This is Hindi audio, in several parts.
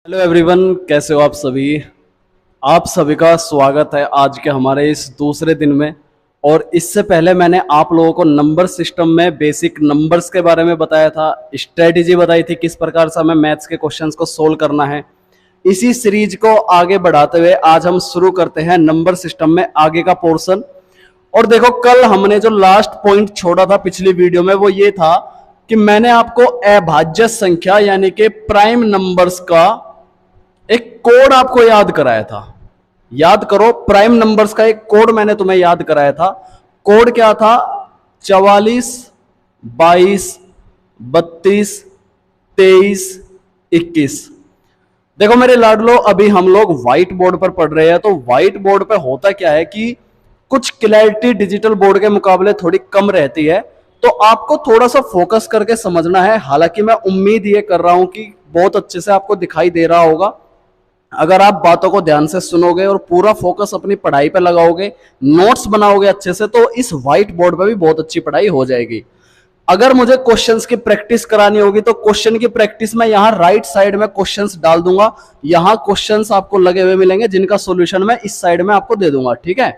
हेलो एवरीवन, कैसे हो आप सभी। आप सभी का स्वागत है आज के हमारे इस दूसरे दिन में। और इससे पहले मैंने आप लोगों को नंबर सिस्टम में बेसिक नंबर्स के बारे में बताया था, स्ट्रेटेजी बताई थी किस प्रकार से हमें मैथ्स के क्वेश्चंस को सोल्व करना है। इसी सीरीज को आगे बढ़ाते हुए आज हम शुरू करते हैं नंबर सिस्टम में आगे का पोर्शन। और देखो, कल हमने जो लास्ट पॉइंट छोड़ा था पिछली वीडियो में वो ये था कि मैंने आपको अभाज्य संख्या यानी कि प्राइम नंबर्स का एक कोड आपको याद कराया था। याद करो, प्राइम नंबर्स का एक कोड मैंने तुम्हें याद कराया था। कोड क्या था? 44, 22, 32, 23, 21। देखो मेरे लाडलो, अभी हम लोग व्हाइट बोर्ड पर पढ़ रहे हैं, तो व्हाइट बोर्ड पर होता क्या है कि कुछ क्लैरिटी डिजिटल बोर्ड के मुकाबले थोड़ी कम रहती है, तो आपको थोड़ा सा फोकस करके समझना है। हालांकि मैं उम्मीद ये कर रहा हूं कि बहुत अच्छे से आपको दिखाई दे रहा होगा। अगर आप बातों को ध्यान से सुनोगे और पूरा फोकस अपनी पढ़ाई पे लगाओगे, नोट्स बनाओगे अच्छे से, तो इस व्हाइट बोर्ड पे भी बहुत अच्छी पढ़ाई हो जाएगी। अगर मुझे क्वेश्चंस की प्रैक्टिस करानी होगी तो क्वेश्चन की प्रैक्टिस में यहाँ राइट साइड में क्वेश्चंस डाल दूंगा। यहाँ क्वेश्चंस आपको लगे हुए मिलेंगे जिनका सॉल्यूशन मैं इस साइड में आपको दे दूंगा, ठीक है।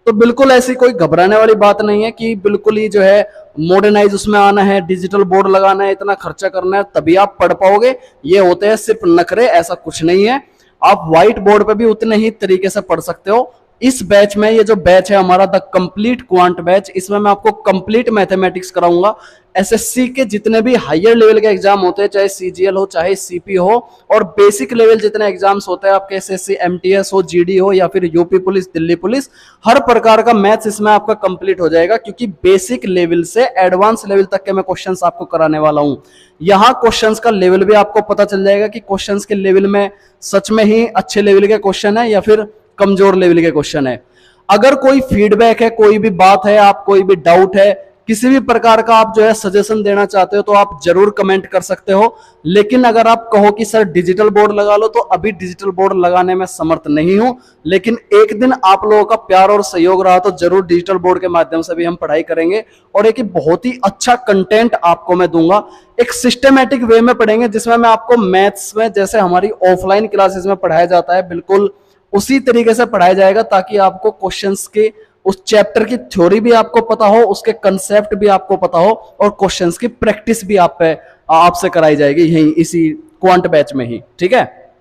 तो बिल्कुल ऐसी कोई घबराने वाली बात नहीं है कि बिल्कुल ही जो है मॉडर्नाइज उसमें आना है, डिजिटल बोर्ड लगाना है, इतना खर्चा करना है तभी आप पढ़ पाओगे। ये होते हैं सिर्फ नखरे, ऐसा कुछ नहीं है। आप व्हाइट बोर्ड पे भी उतने ही तरीके से पढ़ सकते हो। इस बैच में, ये जो बैच है हमारा द कंप्लीट क्वांट बैच, इसमें मैं आपको कंप्लीट मैथमेटिक्स कराऊंगा। एसएससी के जितने भी हायर लेवल के एग्जाम होते हैं, चाहे सीजीएल हो चाहे सीपी हो, और बेसिक लेवल जितने एग्जाम्स होते हैं आपके, एसएससी एमटीएस हो, जीडी हो या फिर यूपी पुलिस, दिल्ली पुलिस, हर प्रकार का मैथ्स इसमें आपका कंप्लीट हो जाएगा। क्योंकि बेसिक लेवल से एडवांस लेवल तक के मैं क्वेश्चंस आपको कराने वाला हूं। यहाँ क्वेश्चंस का लेवल भी आपको पता चल जाएगा कि क्वेश्चंस के लेवल में सच में ही अच्छे लेवल के क्वेश्चन है या फिर कमजोर लेवल के क्वेश्चन है। अगर कोई फीडबैक है, कोई भी बात है, आप कोई भी डाउट है, किसी भी प्रकार का आप जो है सजेशन देना चाहते हो, तो आप जरूर कमेंट कर सकते हो। लेकिन अगर आप कहो कि सर डिजिटल बोर्ड लगा लो, तो अभी डिजिटल बोर्ड लगाने में समर्थ नहीं हूं। लेकिन एक दिन आप लोगों का प्यार और सहयोग रहा तो जरूर डिजिटल बोर्ड के माध्यम से भी हम पढ़ाई करेंगे और एक बहुत ही अच्छा कंटेंट आपको मैं दूंगा। एक सिस्टमेटिक वे में पढ़ेंगे जिसमें मैं आपको मैथ्स में जैसे हमारी ऑफलाइन क्लासेस में पढ़ाया जाता है, बिल्कुल उसी तरीके से पढ़ाया जाएगा, ताकि आपको क्वेश्चंस के उस चैप्टर की थ्योरी भी आपको पता हो, उसके कंसेप्ट भी आपको पता हो, और क्वेश्चंस की प्रैक्टिस भी आपसे कराई जाएगी यही इसी क्वांट बैच में ही, ठीक है।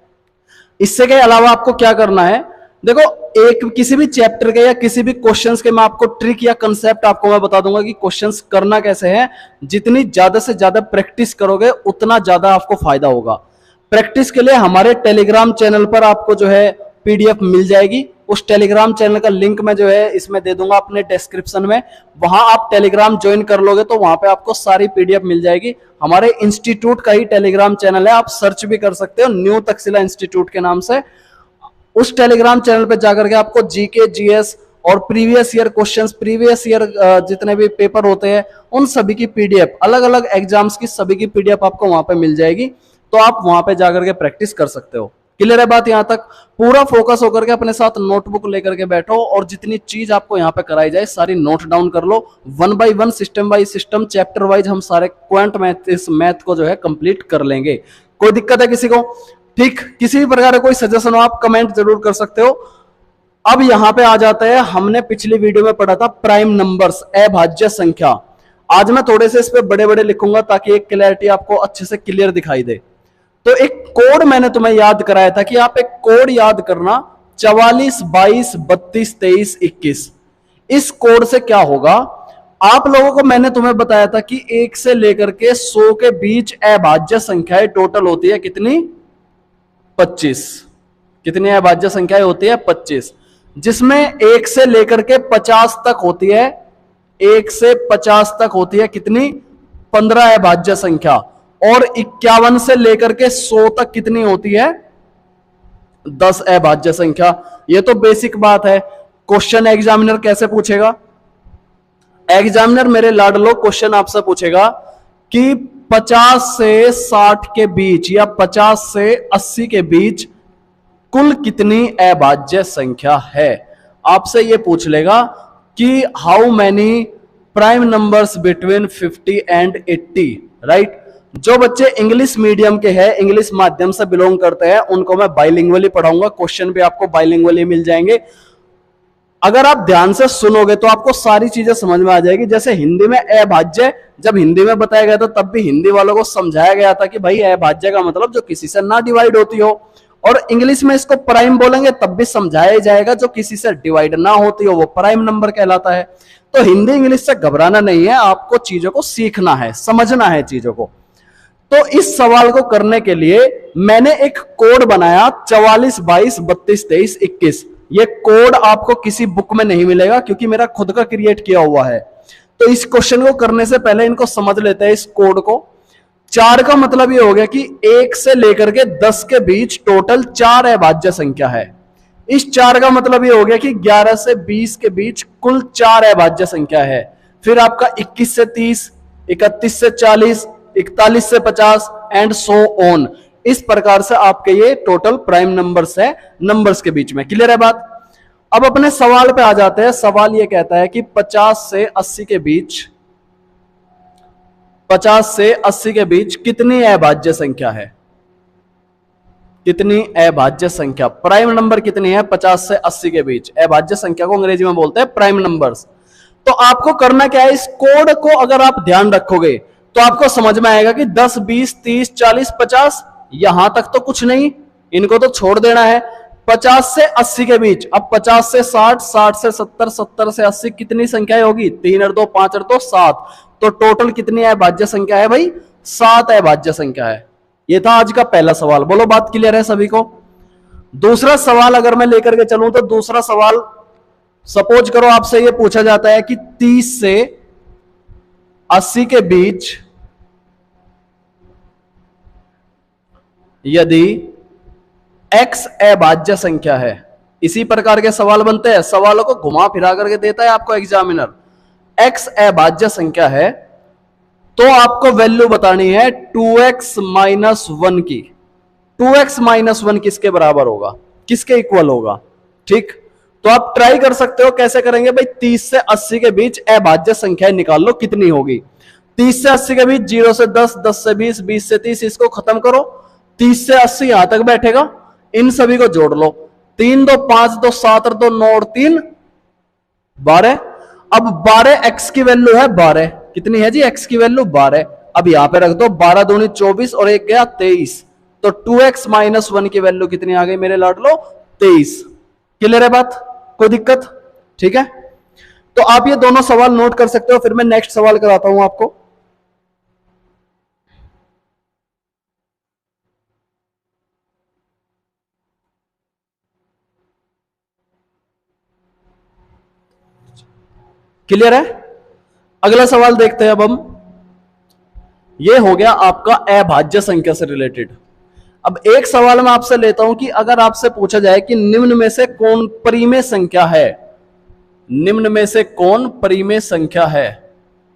इससे के अलावा आपको क्या करना है, देखो, एक किसी भी चैप्टर के या किसी भी क्वेश्चंस के मैं आपको ट्रिक या कंसेप्ट आपको मैं बता दूंगा कि क्वेश्चंस करना कैसे है। जितनी ज्यादा से ज्यादा प्रैक्टिस करोगे उतना ज्यादा आपको फायदा होगा। प्रैक्टिस के लिए हमारे टेलीग्राम चैनल पर आपको जो है पीडीएफ मिल जाएगी। उस टेलीग्राम चैनल का लिंक मैं जो है इसमें दे दूंगा अपने डिस्क्रिप्शन में। वहां आप टेलीग्राम ज्वाइन कर लोगे तो वहां पे आपको सारी पीडीएफ मिल जाएगी। हमारे इंस्टीट्यूट का ही टेलीग्राम चैनल है, आप सर्च भी कर सकते हो न्यू तक्षशिला इंस्टीट्यूट के नाम से। उस टेलीग्राम चैनल पे जाकर के आपको जीके, जीएस और previous year questions, previous year जितने भी पेपर होते हैं उन सभी की पीडीएफ, अलग अलग एग्जाम्स की सभी की पीडीएफ आपको वहां पे मिल जाएगी। तो आप वहां पे जाकर के प्रैक्टिस कर सकते हो। क्लियर है बात? यहां तक पूरा फोकस होकर के अपने साथ नोटबुक लेकर के बैठो और जितनी चीज आपको यहाँ पे कराई जाए सारी नोट डाउन कर लो। 1 by 1, system by system, chapter wise हम सारे क्वांट मैथ, इस मैथ को जो है कंप्लीट कर लेंगे। कोई दिक्कत है किसी को? ठीक, किसी भी प्रकार का कोई सजेशन हो आप कमेंट जरूर कर सकते हो। अब यहां पे आ जाता है, हमने पिछली वीडियो में पढ़ा था प्राइम नंबर्स, अभाज्य संख्या। आज मैं थोड़े से इस पे बड़े बड़े लिखूंगा ताकि एक क्लैरिटी आपको अच्छे से क्लियर दिखाई दे। तो एक कोड मैंने तुम्हें याद कराया था कि आप एक कोड याद करना, 44, 22, 32, 23, 21। इस कोड से क्या होगा, आप लोगों को मैंने तुम्हें बताया था कि 1 से लेकर के 100 के बीच अभाज्य संख्याएं टोटल होती है कितनी? 25। कितनी अभाज्य संख्याएं होती है? 25, जिसमें 1 से लेकर के 50 तक होती है, 1 से 50 तक होती है कितनी? 15 अभाज्य संख्या। और 51 से लेकर के 100 तक कितनी होती है? 10 अभाज्य संख्या। ये तो बेसिक बात है। क्वेश्चन एग्जामिनर कैसे पूछेगा? एग्जामिनर मेरे लाडलो क्वेश्चन आपसे पूछेगा कि 50 से 60 के बीच या 50 से 80 के बीच कुल कितनी अभाज्य संख्या है। आपसे ये पूछ लेगा कि how many prime numbers between 50 and 80, right. जो बच्चे इंग्लिश मीडियम के हैं, इंग्लिश माध्यम से बिलोंग करते हैं, उनको मैं बाइलिंगुअली पढ़ाऊंगा। क्वेश्चन भी आपको बाइलिंगुअली मिल जाएंगे। अगर आप ध्यान से सुनोगे तो आपको सारी चीजें समझ में आ जाएगी। जैसे हिंदी में अभाज्य जब हिंदी में बताया गया था तब भी हिंदी वालों को समझाया गया था कि भाई अभाज्य का मतलब जो किसी से ना डिवाइड होती हो, और इंग्लिश में इसको प्राइम बोलेंगे तब भी समझाया जाएगा जो किसी से डिवाइड ना होती हो वो प्राइम नंबर कहलाता है। तो हिंदी इंग्लिश से घबराना नहीं है, आपको चीजों को सीखना है, समझना है चीजों को। तो इस सवाल को करने के लिए मैंने एक कोड बनाया 44 22 32 23 21। ये कोड आपको किसी बुक में नहीं मिलेगा क्योंकि मेरा खुद का क्रिएट किया हुआ है। तो इस क्वेश्चन को करने से पहले इनको समझ लेते हैं, इस कोड को। 4 का मतलब ये हो गया कि 1 से लेकर के 10 के बीच टोटल 4 अभाज्य संख्या है। इस 4 का मतलब ये हो गया कि 11 से 20 के बीच कुल 4 अभाज्य संख्या है। फिर आपका 21 से 30, 31 से 40, 41 से 50 एंड सो ऑन। इस प्रकार से आपके ये टोटल प्राइम नंबर्स है, नंबर्स के बीच में। क्लियर है बात? अब अपने सवाल पे आ जाते हैं। सवाल ये कहता है कि 50 से 80 के बीच, 50 से 80 के बीच कितनी अभाज्य संख्या है? कितनी अभाज्य संख्या, प्राइम नंबर कितनी है 50 से 80 के बीच? अभाज्य संख्या को अंग्रेजी में बोलते हैं प्राइम नंबर्स। तो आपको करना क्या है, इस कोड को अगर आप ध्यान रखोगे तो आपको समझ में आएगा कि 10 20 30 40 50 यहां तक तो कुछ नहीं, इनको तो छोड़ देना है। 50 से 80 के बीच, अब 50 से 60, 60 से 70, 70 से 80 कितनी संख्याएं होगी? 3 और 2 5 और 2 7। तो टोटल कितनी अभाज्य संख्या है भाई? 7 अभाज्य संख्या है। ये था आज का पहला सवाल। बोलो बात क्लियर है सभी को? दूसरा सवाल अगर मैं लेकर के चलूं तो दूसरा सवाल, सपोज करो आपसे ये पूछा जाता है कि 30 से 80 के बीच यदि x अभाज्य संख्या है। इसी प्रकार के सवाल बनते हैं, सवालों को घुमा फिरा करके देता है आपको एग्जामिनर। x अभाज्य संख्या है तो आपको वैल्यू बतानी है 2x माइनस 1 की। 2x माइनस 1 किसके बराबर होगा, किसके इक्वल होगा? ठीक, तो आप ट्राई कर सकते हो। कैसे करेंगे भाई? 30 से 80 के बीच अभाज्य संख्या निकाल लो कितनी होगी। 30 से 80 के बीच 0 से 10, 10 से 20, 20 से 30, इसको खत्म करो। 30 से 80 यहां तक बैठेगा, इन सभी को जोड़ लो। 3 2 5 2 7 और 2 9 और 3 12। अब 12 x की वैल्यू है 12। कितनी है जी x की वैल्यू? 12। अब यहां पे रख दो, 12 दूनी 24 और 1 गया 23। तो 2x माइनस 1 की वैल्यू कितनी आ गई मेरे लाडलो? 23। क्लियर है बात? कोई दिक्कत? ठीक है, तो आप ये दोनों सवाल नोट कर सकते हो। फिर मैं नेक्स्ट सवाल कराता हूं आपको। क्लियर है? अगला सवाल देखते हैं अब हम। ये हो गया आपका अभाज्य संख्या से रिलेटेड। अब एक सवाल मैं आपसे लेता हूं कि अगर आपसे पूछा जाए कि निम्न में से कौन परिमेय संख्या है, निम्न में से कौन परिमेय संख्या है?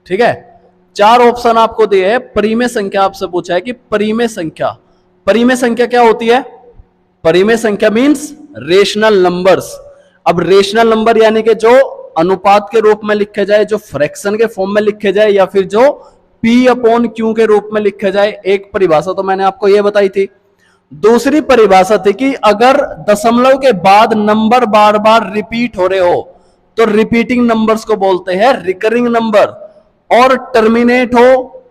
ठीक है, 4 ऑप्शन आपको दिए हैं। परिमेय संख्या आपसे पूछा है कि परिमेय संख्या, परिमेय संख्या क्या होती है? परिमेय संख्या मींस रेशनल नंबर्स। अब रेशनल नंबर यानी कि जो अनुपात के रूप में लिखे जाए, जो फ्रैक्शन के फॉर्म में लिखे जाए, या फिर जो P अपॉन Q के रूप में लिखे जाए। एक परिभाषा तो मैंने आपको यह बताई थी। दूसरी परिभाषा थी कि अगर दशमलव के बाद नंबर बार बार रिपीट हो रहे हो तो रिपीटिंग नंबर्स को बोलते हैं रिकरिंग नंबर। और टर्मिनेट हो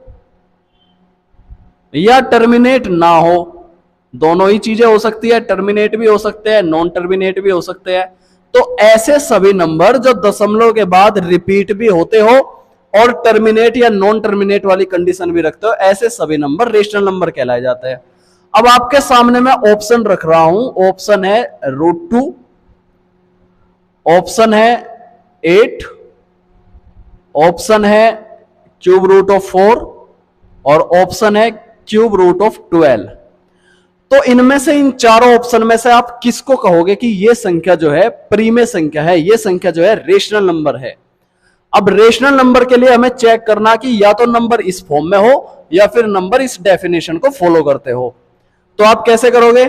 या टर्मिनेट ना हो, दोनों ही चीजें हो सकती है। टर्मिनेट भी हो सकते हैं, नॉन टर्मिनेट भी हो सकते हैं। तो ऐसे सभी नंबर जो दशमलव के बाद रिपीट भी होते हो और टर्मिनेट या नॉन टर्मिनेट वाली कंडीशन भी रखते हो, ऐसे सभी नंबर रेशनल नंबर कहलाए जाते हैं। अब आपके सामने मैं ऑप्शन रख रहा हूं। ऑप्शन है √2, ऑप्शन है 8, ऑप्शन है क्यूब रूट ऑफ 4 और ऑप्शन है क्यूब रूट ऑफ 12। तो इनमें से, इन चारों ऑप्शन में से आप किसको कहोगे कि यह संख्या जो है परिमेय संख्या है, यह संख्या जो है रेशनल नंबर है? अब रेशनल नंबर के लिए हमें चेक करना कि या तो नंबर इस फॉर्म में हो या फिर नंबर इस डेफिनेशन को फॉलो करते हो। तो आप कैसे करोगे?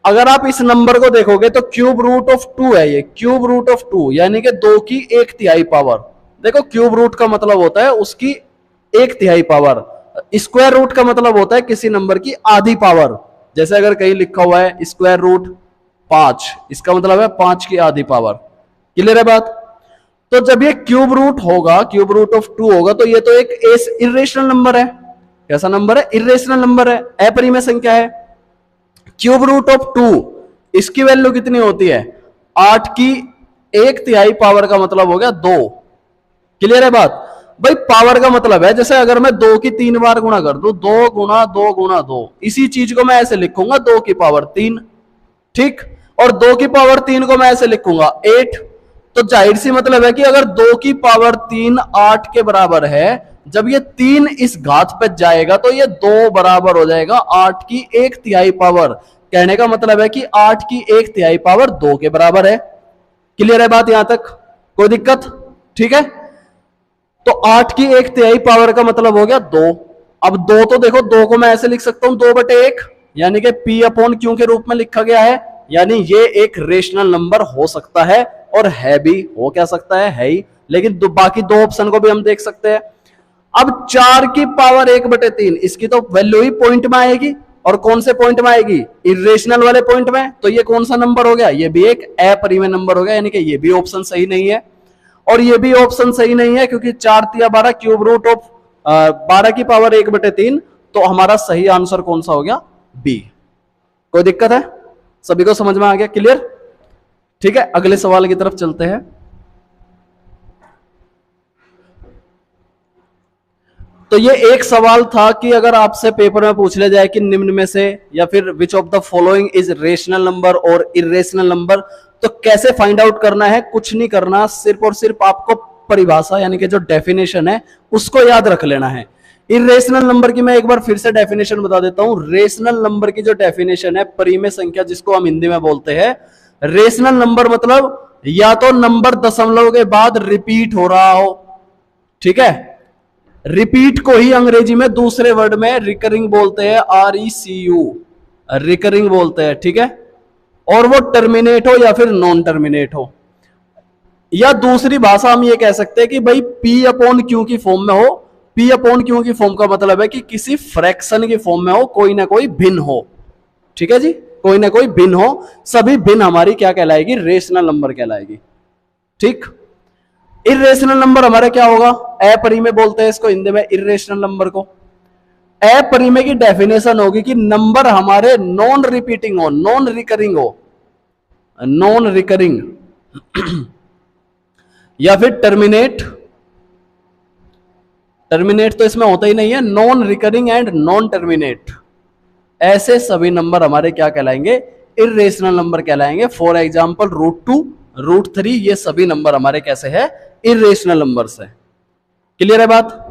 अगर आप इस नंबर को देखोगे तो क्यूब रूट ऑफ 2 है ये, क्यूब रूट ऑफ 2 यानी कि 2 की 1/3 पावर। देखो क्यूब रूट का मतलब होता है उसकी 1/3 पावर। स्क्वायर रूट का मतलब होता है किसी नंबर की आधी पावर। जैसे अगर कहीं लिखा हुआ है स्क्वायर रूट 5, इसका मतलब है 5 की आधी पावर। क्लियर है बात? तो जब ये क्यूब रूट होगा, क्यूब रूट ऑफ 2 होगा, तो ये तो एक इर्रेशनल नंबर है। कैसा नंबर है? इर्रेशनल नंबर है, अपरिमेय संख्या है। क्यूब रूट ऑफ 2, इसकी वैल्यू कितनी होती है? 8 की 1/3 पावर का मतलब हो गया 2। क्लियर है बात? भाई पावर का मतलब है, जैसे अगर मैं 2 की 3 बार गुणा कर दूं, 2 गुणा 2 गुणा 2, इसी चीज को मैं ऐसे लिखूंगा 2 की पावर 3। ठीक, और 2 की पावर 3 को मैं ऐसे लिखूंगा 8। तो जाहिर सी मतलब है कि अगर 2 की पावर 3 8 के बराबर है, जब ये 3 इस घात पे जाएगा तो ये 2 बराबर हो जाएगा 8 की 1/3 पावर। कहने का मतलब है कि 8 की 1/3 पावर 2 के बराबर है। क्लियर है बात? यहां तक कोई दिक्कत? ठीक है, तो 8 की 1/3 पावर का मतलब हो गया 2। अब 2 तो देखो, 2 को मैं ऐसे लिख सकता हूं 2/1, यानी कि P अपॉन Q के रूप में लिखा गया है। यानी ये एक रेशनल नंबर हो सकता है, और है भी। हो क्या सकता है ही। लेकिन बाकी 2 ऑप्शन को भी हम देख सकते हैं। अब 4 की पावर 1/3, इसकी तो वैल्यू ही पॉइंट में आएगी, और कौन से पॉइंट में आएगी? इरेशनल वाले पॉइंट में। तो ये कौन सा नंबर हो गया? ये भी एक अपरिमेय नंबर हो गया, यानी कि ये भी ऑप्शन सही नहीं है। और ये भी ऑप्शन सही नहीं है, क्योंकि 4 तिया 12 क्यूब रूट ऑफ 12 की पावर 1/3। तो हमारा सही आंसर कौन सा हो गया? बी। कोई दिक्कत है? सभी को समझ में आ गया? क्लियर? ठीक है, अगले सवाल की तरफ चलते हैं। तो ये एक सवाल था कि अगर आपसे पेपर में पूछ लिया जाए कि निम्न में से, या फिर which of the following is rational number और इरेशनल नंबर, तो कैसे फाइंड आउट करना है? कुछ नहीं करना, सिर्फ और सिर्फ आपको परिभाषा यानी कि जो डेफिनेशन है उसको याद रख लेना है। इरेशनल नंबर की मैं एक बार फिर से डेफिनेशन बता देता हूं। रेशनल नंबर की जो डेफिनेशन है, परिमेय संख्या जिसको हम हिंदी में बोलते हैं, रेशनल नंबर मतलब या तो नंबर दशमलव के बाद रिपीट हो रहा हो, ठीक है, रिपीट को ही अंग्रेजी में दूसरे वर्ड में रिकरिंग बोलते हैं, RECU, रिकरिंग बोलते हैं, ठीक है, और वो टर्मिनेट हो या फिर नॉन टर्मिनेट हो। या दूसरी भाषा हम ये कह सकते हैं कि भाई P अपॉन Q की फॉर्म में हो। P अपॉन Q की फॉर्म का मतलब है कि किसी फ्रैक्शन की फॉर्म में हो, कोई ना कोई भिन्न हो। ठीक है जी, कोई ना कोई भिन्न हो। सभी भिन्न हमारी क्या कहलाएगी? रेशनल नंबर कहलाएगी। ठीक, इरेशनल नंबर हमारे क्या होगा? अपरिमेय बोलते हैं इसको हिंदी में, इरेशनल नंबर को। अपरिमेय की डेफिनेशन होगी कि नंबर हमारे नॉन रिपीटिंग हो, नॉन रिकरिंग हो, नॉन रिकरिंग या फिर टर्मिनेट। टर्मिनेट तो इसमें होता ही नहीं है, non recurring and non terminate. ऐसे सभी नंबर हमारे क्या कहलाएंगे? इरेशनल नंबर कहलाएंगे। फॉर एग्जाम्पल √2, √3, ये सभी नंबर हमारे कैसे हैं? इरेशनल नंबर से। क्लियर है बात?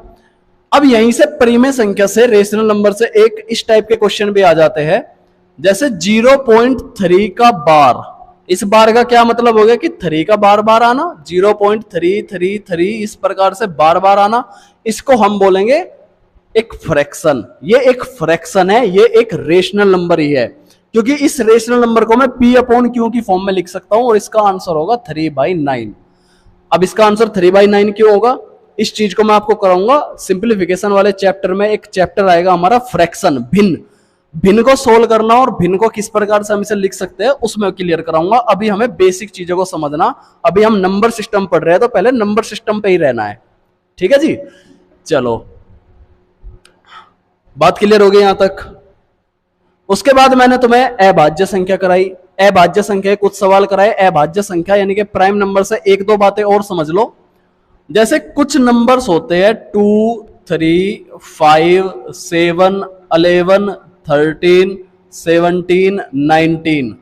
अब यहीं से परिमेय संख्या से, रेशनल नंबर से एक इस टाइप के क्वेश्चन भी आ जाते हैं, जैसे 0.3 का बार। इस बार का क्या मतलब हो गया? कि 3 का बार बार आना, 0.333 इस प्रकार से बार बार आना, इसको हम बोलेंगे एक फ्रैक्शन। ये एक फ्रैक्शन है, ये एक रेशनल नंबर ही है, क्योंकि इस रेशनल नंबर को मैं P अपॉन Q की फॉर्म में लिख सकता हूं, और इसका आंसर होगा 3/9। अब इसका आंसर 3/9 क्यों होगा? इस चीज को मैं आपको कराऊंगा सिंप्लीफिकेशन वाले चैप्टर में। एक चैप्टर आएगा हमारा फ्रैक्शन, भिन्न। भिन्न को सोल्व करना और भिन्न को किस प्रकार से हम इसे लिख सकते हैं, उसमें क्लियर कराऊंगा। अभी हमें बेसिक चीजों को समझना। अभी हम नंबर सिस्टम पढ़ रहे हैं, तो पहले नंबर सिस्टम पे ही रहना है। ठीक है जी, चलो बात क्लियर हो गई यहां तक। उसके बाद मैंने तुम्हें अभाज्य संख्या कराई, अभाज्य संख्या के कुछ सवाल कराए। अभाज्य संख्या यानी कि प्राइम नंबर से एक दो बातें और समझ लो। जैसे कुछ नंबर्स होते हैं 2, 3, 5, 7, 11, 13, 17, 19।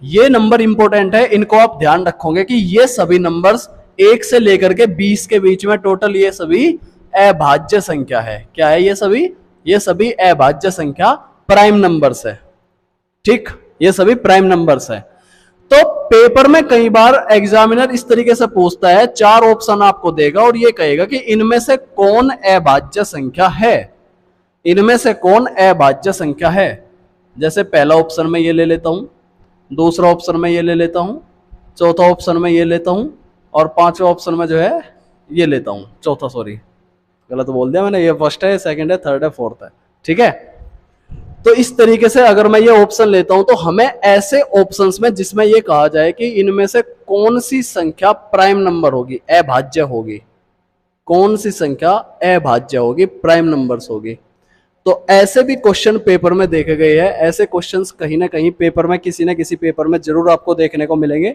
ये नंबर इंपॉर्टेंट है, इनको आप ध्यान रखोगे कि ये सभी नंबर्स 1 से लेकर के 20 के बीच में टोटल ये सभी अभाज्य संख्या है। क्या है ये सभी? ये सभी अभाज्य संख्या प्राइम नंबर्स है। ठीक, ये सभी प्राइम नंबर्स है। तो पेपर में कई बार एग्जामिनर इस तरीके से पूछता है, 4 ऑप्शन आपको देगा और ये कहेगा कि इनमें से कौन अभाज्य संख्या है, इनमें से कौन अभाज्य संख्या है। जैसे पहला ऑप्शन में ये ले लेता हूं, दूसरा ऑप्शन में ये ले लेता हूं, चौथा ऑप्शन में ये लेता हूं, और पांचवा ऑप्शन में जो है ये लेता हूं, चौथा सॉरी गलत बोल दिया मैंने, ये फर्स्ट है, सेकंड है, थर्ड है, फोर्थ है, ठीक है। तो इस तरीके से अगर मैं ये ऑप्शन लेता हूं तो हमें ऐसे ऑप्शंस में जिसमें ये कहा जाए कि इनमें से कौन सी संख्या प्राइम नंबर होगी, अभाज्य होगी, कौन सी संख्या अभाज्य होगी, प्राइम नंबर्स होगी। तो ऐसे भी क्वेश्चन पेपर में देखे गए हैं, ऐसे क्वेश्चंस कहीं ना कहीं पेपर में, किसी ना किसी पेपर में जरूर आपको देखने को मिलेंगे।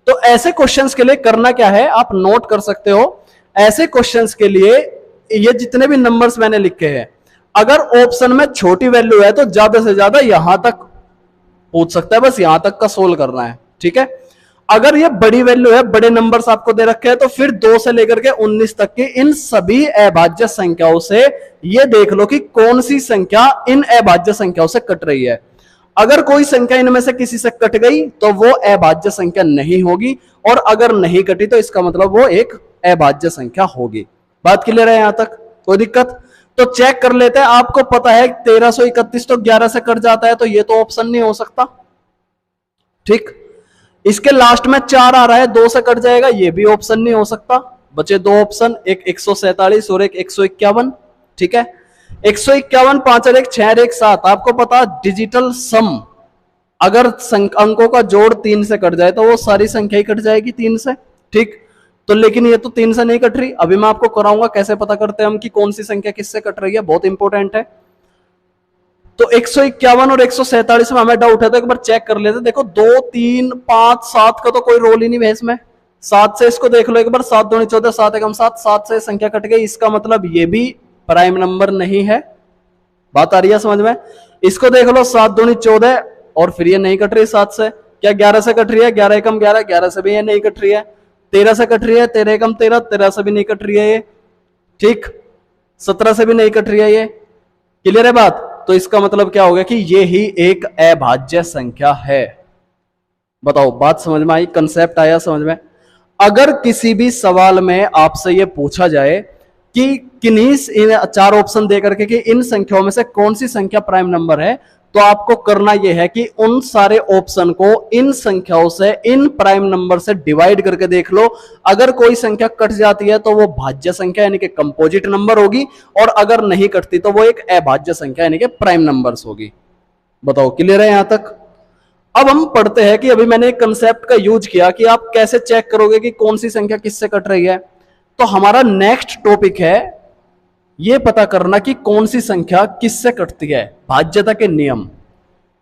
तो ऐसे क्वेश्चंस के लिए करना क्या है, आप नोट कर सकते हो। ऐसे क्वेश्चंस के लिए ये जितने भी नंबर्स मैंने लिखे हैं, अगर ऑप्शन में छोटी वैल्यू है तो ज्यादा से ज्यादा यहां तक पूछ सकता है, बस यहां तक का सोल्व करना है, ठीक है। अगर ये बड़ी वैल्यू है, बड़े नंबर्स आपको दे रखे हैं, तो फिर 2 से लेकर के 19 तक की इन सभी अभाज्य संख्याओं से ये देख लो कि कौन सी संख्या इन अभाज्य संख्याओं से कट रही है। अगर कोई संख्या इनमें से किसी से कट गई तो वो अभाज्य संख्या नहीं होगी, और अगर नहीं कटी तो इसका मतलब वो एक अभाज्य संख्या होगी। बात क्लियर है यहां तक, कोई दिक्कत? तो चेक कर लेते हैं। आपको पता है 1331 तो 11 से कट जाता है, तो ये तो ऑप्शन नहीं हो सकता, ठीक। इसके लास्ट में 4 आ रहा है, 2 से कट जाएगा, ये भी ऑप्शन नहीं हो सकता। बचे 2 ऑप्शन, एक 147 और एक 151, ठीक है। 151, 5 और 1 6 और 1 7। आपको पता डिजिटल सम, अगर अंकों का जोड़ 3 से कट जाए तो वो सारी संख्या ही कट जाएगी 3 से, ठीक। तो लेकिन ये तो 3 से नहीं कट रही। अभी मैं आपको कराऊंगा कैसे पता करते हैं हम कि कौन सी संख्या किससे कट रही है, बहुत इंपॉर्टेंट है। तो 151 और 147 में हमें डाउट है, तो एक बार चेक कर लेते। देखो 2 3 5 7 का तो कोई रोल ही नहीं है इसमें। 7 से इसको देख लो एक बार, 7 दूनी 14, 7 एकम 7, 7 से संख्या कट गई, इसका मतलब ये भी प्राइम नंबर नहीं है। बात आ रही है समझ में? इसको देख लो, 7 दूनी 14 और फिर ये नहीं कट रही 7 से। क्या 11 से कट रही है? 11 एकम 11, 11 से भी ये नहीं कट रही है। 13 से कट रही है, 13 एकम 13, 13 से भी नहीं कट रही है ये, ठीक। 17 से भी नहीं कट रही है ये। क्लियर है बात? तो इसका मतलब क्या हो गया कि ये ही एक अभाज्य संख्या है। बताओ बात समझ में आई, कंसेप्ट आया समझ में? अगर किसी भी सवाल में आपसे ये पूछा जाए कि किन्हीं इन 4 ऑप्शन देकर के कि इन संख्याओं में से कौन सी संख्या प्राइम नंबर है, तो आपको करना यह है कि उन सारे ऑप्शन को इन संख्याओं से, इन प्राइम नंबर से डिवाइड करके देख लो। अगर कोई संख्या कट जाती है तो वो भाज्य संख्या यानी कि कंपोजिट नंबर होगी, और अगर नहीं कटती तो वो एक अभाज्य संख्या यानी कि प्राइम नंबर्स होगी। बताओ क्लियर है यहां तक? अब हम पढ़ते हैं कि अभी मैंने एक कंसेप्ट का यूज किया कि आप कैसे चेक करोगे कि कौन सी संख्या किससे कट रही है। तो हमारा नेक्स्ट टॉपिक है ये पता करना कि कौन सी संख्या किससे कटती है, भाज्यता के नियम।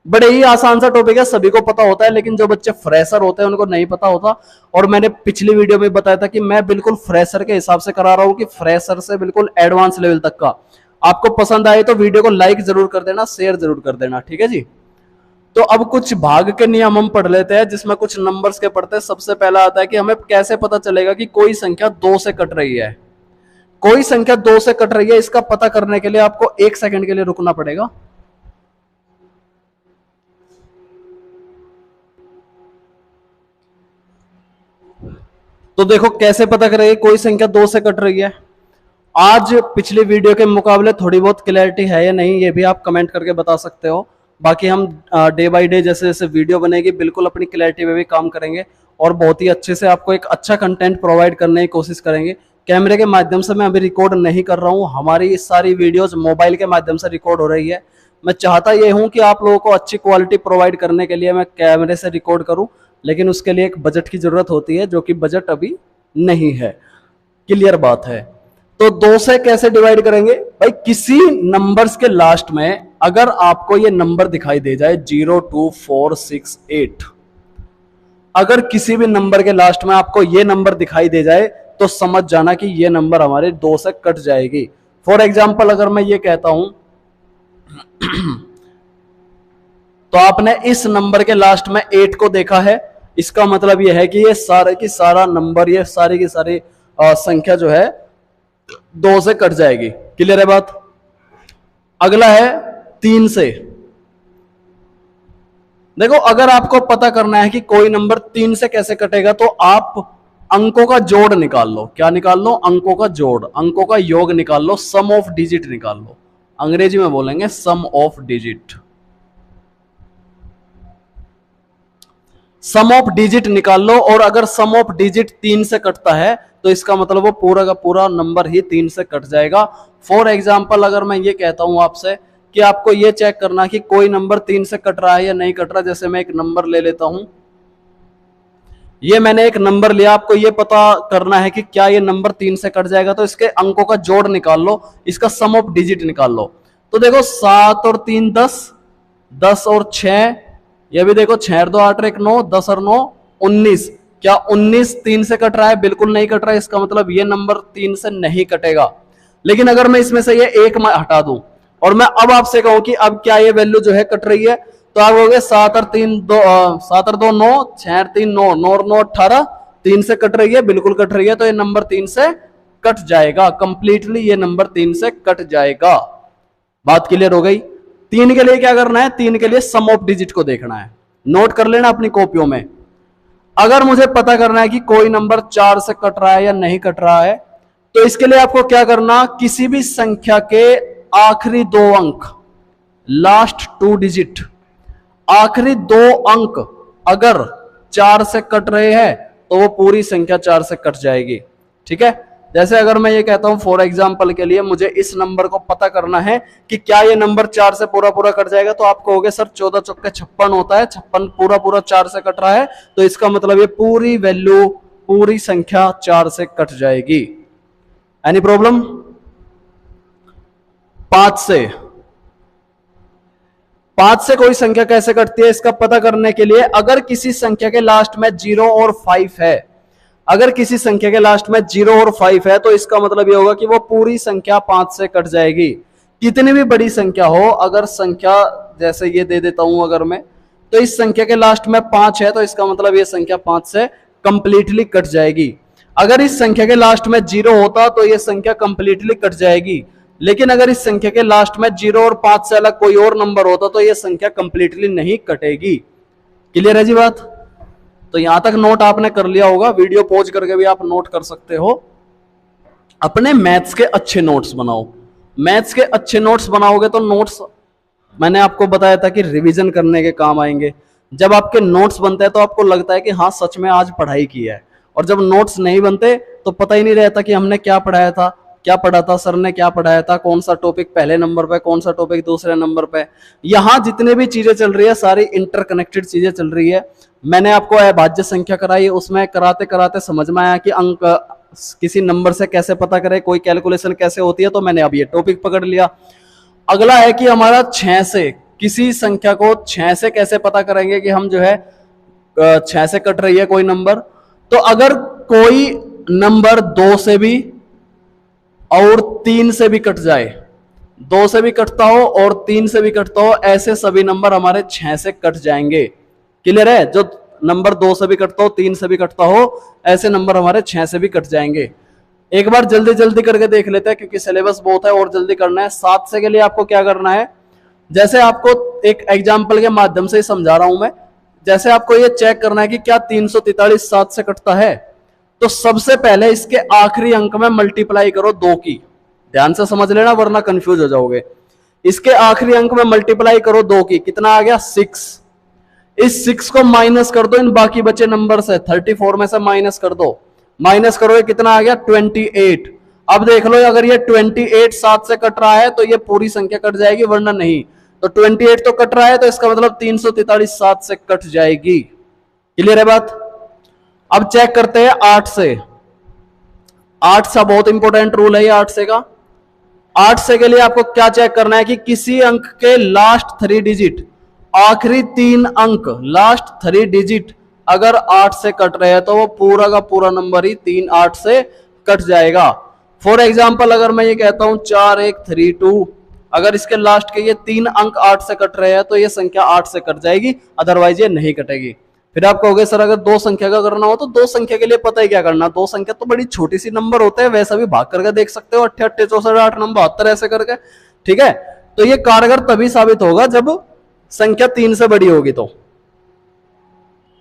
बड़े ही आसान सा टॉपिक है, सभी को पता होता है, लेकिन जो बच्चे फ्रेशर होते हैं उनको नहीं पता होता। और मैंने पिछली वीडियो में बताया था कि मैं बिल्कुल फ्रेशर के हिसाब से करा रहा हूं, कि फ्रेशर से बिल्कुल एडवांस लेवल तक का। आपको पसंद आए तो वीडियो को लाइक जरूर कर देना, शेयर जरूर कर देना, ठीक है जी। तो अब कुछ भाग के नियम हम पढ़ लेते हैं, जिसमें कुछ नंबर्स के पढ़ते हैं। सबसे पहला आता है कि हमें कैसे पता चलेगा कि कोई संख्या 2 से कट रही है। कोई संख्या 2 से कट रही है, इसका पता करने के लिए आपको 1 सेकंड के लिए रुकना पड़ेगा। तो देखो कैसे पता करेंगे कोई संख्या 2 से कट रही है। आज पिछली वीडियो के मुकाबले थोड़ी बहुत क्लैरिटी है या नहीं, ये भी आप कमेंट करके बता सकते हो। बाकी हम डे बाय डे जैसे जैसे वीडियो बनेगी बिल्कुल अपनी क्लैरिटी में भी काम करेंगे, और बहुत ही अच्छे से आपको एक अच्छा कंटेंट प्रोवाइड करने की कोशिश करेंगे। कैमरे के माध्यम से मैं अभी रिकॉर्ड नहीं कर रहा हूँ, हमारी इस सारी वीडियोस मोबाइल के माध्यम से रिकॉर्ड हो रही है। मैं चाहता ये हूँ कि आप लोगों को अच्छी क्वालिटी प्रोवाइड करने के लिए मैं कैमरे से रिकॉर्ड करूँ, लेकिन उसके लिए एक बजट की जरूरत होती है, जो कि बजट अभी नहीं है। क्लियर बात है? तो 2 से कैसे डिवाइड करेंगे भाई? किसी नंबर्स के लास्ट में अगर आपको ये नंबर दिखाई दे जाए 0 2 4 6 8, अगर किसी भी नंबर के लास्ट में आपको ये नंबर दिखाई दे जाए तो समझ जाना कि ये नंबर हमारे 2 से कट जाएगी। फॉर एग्जाम्पल अगर मैं ये कहता हूं तो आपने इस नंबर के लास्ट में 8 को देखा है, इसका मतलब यह है कि ये सारे की सारा नंबर, ये सारी की सारी संख्या जो है 2 से कट जाएगी। क्लियर है बात? अगला है 3 से। देखो अगर आपको पता करना है कि कोई नंबर 3 से कैसे कटेगा, तो आप अंकों का जोड़ निकाल लो। क्या निकाल लो? अंकों का जोड़, अंकों का योग निकाल लो, सम ऑफ डिजिट निकाल लो। अंग्रेजी में बोलेंगे sum of digit. Sum of digit निकाल लो, और अगर सम ऑफ डिजिट 3 से कटता है तो इसका मतलब वो पूरा का पूरा नंबर ही 3 से कट जाएगा। फॉर एग्जाम्पल अगर मैं ये कहता हूं आपसे कि आपको ये चेक करना कि कोई नंबर 3 से कट रहा है या नहीं कट रहा, जैसे मैं एक नंबर ले लेता हूं, ये मैंने एक नंबर लिया, आपको ये पता करना है कि क्या ये नंबर 3 से कट जाएगा, तो इसके अंकों का जोड़ निकाल लो, इसका सम ऑफ डिजिट निकाल लो। तो देखो 7 और 3 10, 10 और 6, ये भी देखो 6 और 2 8 और 1 9, 10 और 9 19। क्या 19 3 से कट रहा है? बिल्कुल नहीं कट रहा है, इसका मतलब ये नंबर 3 से नहीं कटेगा। लेकिन अगर मैं इसमें से ये एक हटा दूं और मैं अब आपसे कहूं कि अब क्या ये वैल्यू जो है कट रही है, तो आप कहोगे 7 और 3 2 7 और 2 9, 6 और 3 9, 9 और 9 18, 3 से कट रही है, बिल्कुल कट रही है, तो ये नंबर 3 से कट जाएगा, कंप्लीटली ये नंबर 3 से कट जाएगा। बात क्लियर हो गई? 3 के लिए क्या करना है? 3 के लिए सम ऑफ डिजिट को देखना है, नोट कर लेना अपनी कॉपियों में। अगर मुझे पता करना है कि कोई नंबर 4 से कट रहा है या नहीं कट रहा है, तो इसके लिए आपको क्या करना, किसी भी संख्या के आखिरी 2 अंक, लास्ट 2 डिजिट, आखिरी 2 अंक अगर 4 से कट रहे हैं तो वो पूरी संख्या 4 से कट जाएगी। ठीक है, जैसे अगर मैं ये कहता हूं फॉर एग्जांपल के लिए मुझे इस नंबर को पता करना है कि क्या ये नंबर 4 से पूरा पूरा कट जाएगा, तो आप कहोगे सर 14 चौके 56 होता है, 56 पूरा पूरा 4 से कट रहा है, तो इसका मतलब ये पूरी वैल्यू, पूरी संख्या 4 से कट जाएगी। Any problem? 5 से कोई संख्या कैसे कटती है इसका पता करने के लिए, अगर किसी संख्या के लास्ट में 0 और 5 है, अगर किसी संख्या के लास्ट में 0 और 5 है, तो इसका मतलब यह होगा कि वो पूरी संख्या 5 से कट जाएगी। कितनी भी बड़ी संख्या हो, अगर संख्या जैसे ये दे देता हूं अगर मैं, तो इस संख्या के लास्ट में 5 है, तो इसका मतलब ये संख्या 5 से कंप्लीटली कट जाएगी। अगर इस संख्या के लास्ट में 0 होता तो ये संख्या कंप्लीटली कट जाएगी, लेकिन अगर इस संख्या के लास्ट में 0 और 5 से अलग कोई और नंबर होता तो ये संख्या कंप्लीटली नहीं कटेगी। क्लियर है जी बात? तो यहां तक नोट आपने कर लिया होगा, वीडियो पॉज करके भी आप नोट कर सकते हो। अपने मैथ्स के अच्छे नोट्स बनाओ, मैथ्स के अच्छे नोट्स बनाओगे तो नोट्स मैंने आपको बताया था कि रिवीजन करने के काम आएंगे। जब आपके नोट्स बनते हैं तो आपको लगता है कि हाँ सच में आज पढ़ाई की है, और जब नोट्स नहीं बनते तो पता ही नहीं रहता कि हमने क्या पढ़ाया था, क्या पढ़ा था, सर ने क्या पढ़ाया था, कौन सा टॉपिक पहले नंबर पे, कौन सा टॉपिक दूसरे नंबर पे। यहाँ जितने भी चीजें चल रही है सारी इंटरकनेक्टेड चीजें चल रही है। मैंने आपको अभाज्य संख्या कराई, उसमें कराते कराते समझ में आया कि अंक किसी नंबर से कैसे पता करें, कोई कैलकुलेशन कैसे होती है, तो मैंने अब ये टॉपिक पकड़ लिया। अगला है कि हमारा 6 से, किसी संख्या को 6 से कैसे पता करेंगे कि हम जो है 6 से कट रही है कोई नंबर। तो अगर कोई नंबर 2 से भी और 3 से भी कट जाए, 2 से भी कटता हो और 3 से भी कटता हो, ऐसे सभी नंबर हमारे 6 से कट जाएंगे। क्लियर है? जो नंबर 2 से भी कटता हो, 3 से भी कटता हो, ऐसे नंबर हमारे 6 से भी कट जाएंगे। एक बार जल्दी जल्दी करके देख लेते हैं क्योंकि सिलेबस बहुत है और जल्दी करना है। 7 से के लिए आपको क्या करना है, जैसे आपको एक एग्जाम्पल के माध्यम से समझा रहा हूं मैं, जैसे आपको ये चेक करना है कि क्या 343 7 से कटता है, तो सबसे पहले इसके आखिरी अंक में मल्टीप्लाई करो 2 की। ध्यान से समझ लेना वरना कंफ्यूज हो जाओगे। इसके आखिरी अंक में मल्टीप्लाई करो 2 की, कितना आ गया 6। इस 6 को माइनस कर दो इन बाकी बचे नंबर से, 34 में से माइनस कर दो, माइनस करोगे कितना आ गया 28। अब देख लो अगर ये 28 7 से कट रहा है तो ये पूरी संख्या कट जाएगी, वरना नहीं। तो 28 तो कट रहा है, तो इसका मतलब 343 7 से कट जाएगी। क्लियर है बात? अब चेक करते हैं 8 से। 8 सा बहुत इंपॉर्टेंट रूल है ये 8 से का। 8 से के लिए आपको क्या चेक करना है कि किसी अंक के लास्ट 3 डिजिट, आखिरी 3 अंक, लास्ट 3 डिजिट अगर 8 से कट रहे हैं तो वो पूरा का पूरा नंबर ही 3 8 से कट जाएगा। फॉर एग्जाम्पल अगर मैं ये कहता हूं 4 1 3 2, अगर इसके लास्ट के ये 3 अंक 8 से कट रहे हैं तो ये संख्या 8 से कट जाएगी, अदरवाइज ये नहीं कटेगी। फिर आप कहोगे सर अगर 2 संख्या का करना हो तो 2 संख्या के लिए पता ही क्या करना, 2 संख्या तो बड़ी छोटी सी नंबर होते हैं, वैसा भी भाग करके देख सकते हो, 88 64 8 9 72 ऐसे करके। ठीक है, तो ये कारगर तभी साबित होगा जब संख्या 3 से बड़ी होगी। तो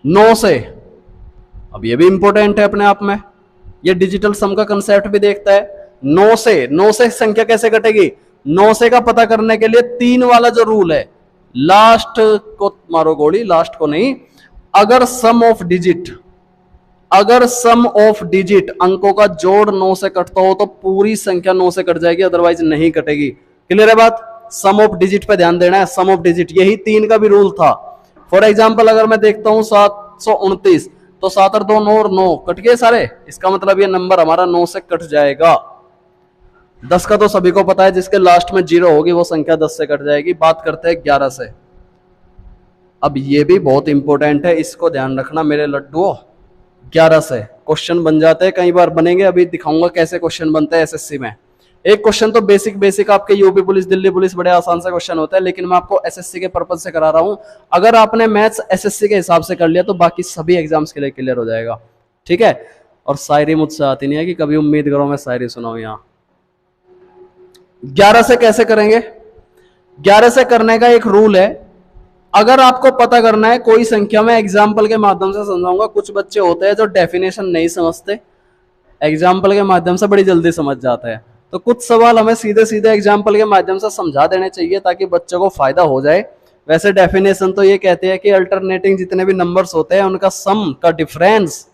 9 से, अब ये भी इंपॉर्टेंट है अपने आप में, ये डिजिटल सम का कंसेप्ट भी देखता है। 9 से संख्या कैसे कटेगी, 9 से का पता करने के लिए 3 वाला जो रूल है, लास्ट को मारो गोली, लास्ट को नहीं, अगर सम ऑफ डिजिट अंकों का जोड़ 9 से कटता हो तो पूरी संख्या 9 से कट जाएगी, अदरवाइज नहीं कटेगी। क्लियर है बात? सम ऑफ डिजिट पे ध्यान देना है, सम ऑफ डिजिट, यही 3 का भी रूल था। फॉर एग्जाम्पल अगर मैं देखता हूं 729, तो 7 और 2 9 और 9 कट गए सारे, इसका मतलब ये नंबर हमारा 9 से कट जाएगा। 10 का तो सभी को पता है, जिसके लास्ट में 0 होगी वो संख्या 10 से कट जाएगी। बात करते हैं 11 से। अब ये भी बहुत इंपॉर्टेंट है, इसको ध्यान रखना मेरे लड्डुओं। 11 से क्वेश्चन बन जाते हैं, कई बार बनेंगे, अभी दिखाऊंगा कैसे क्वेश्चन बनते हैं एसएससी में। एक क्वेश्चन तो बेसिक आपके यूपी पुलिस, दिल्ली पुलिस, बड़े आसान से क्वेश्चन होता है, लेकिन मैं आपको एसएससी के पर्पज से करा रहा हूं। अगर आपने मैथ्स एसएससी के हिसाब से कर लिया तो बाकी सभी एग्जाम्स के लिए क्लियर हो जाएगा। ठीक है? और शायरी मुझसे आती नहीं है कि कभी उम्मीद करो मैं शायरी सुनाऊं। यहाँ 11 से कैसे करेंगे? 11 से करने का एक रूल है। अगर आपको पता करना है कोई संख्या, में एग्जाम्पल के माध्यम से समझाऊंगा। कुछ बच्चे होते हैं जो डेफिनेशन नहीं समझते, एग्जाम्पल के माध्यम से बड़ी जल्दी समझ जाते हैं। तो कुछ सवाल हमें सीधे सीधे एग्जाम्पल के माध्यम से समझा देने चाहिए ताकि बच्चों को फायदा हो जाए। वैसे डेफिनेशन तो ये कहते हैं कि अल्टरनेटिंग जितने भी नंबर्स होते हैं उनका सम का डिफरेंस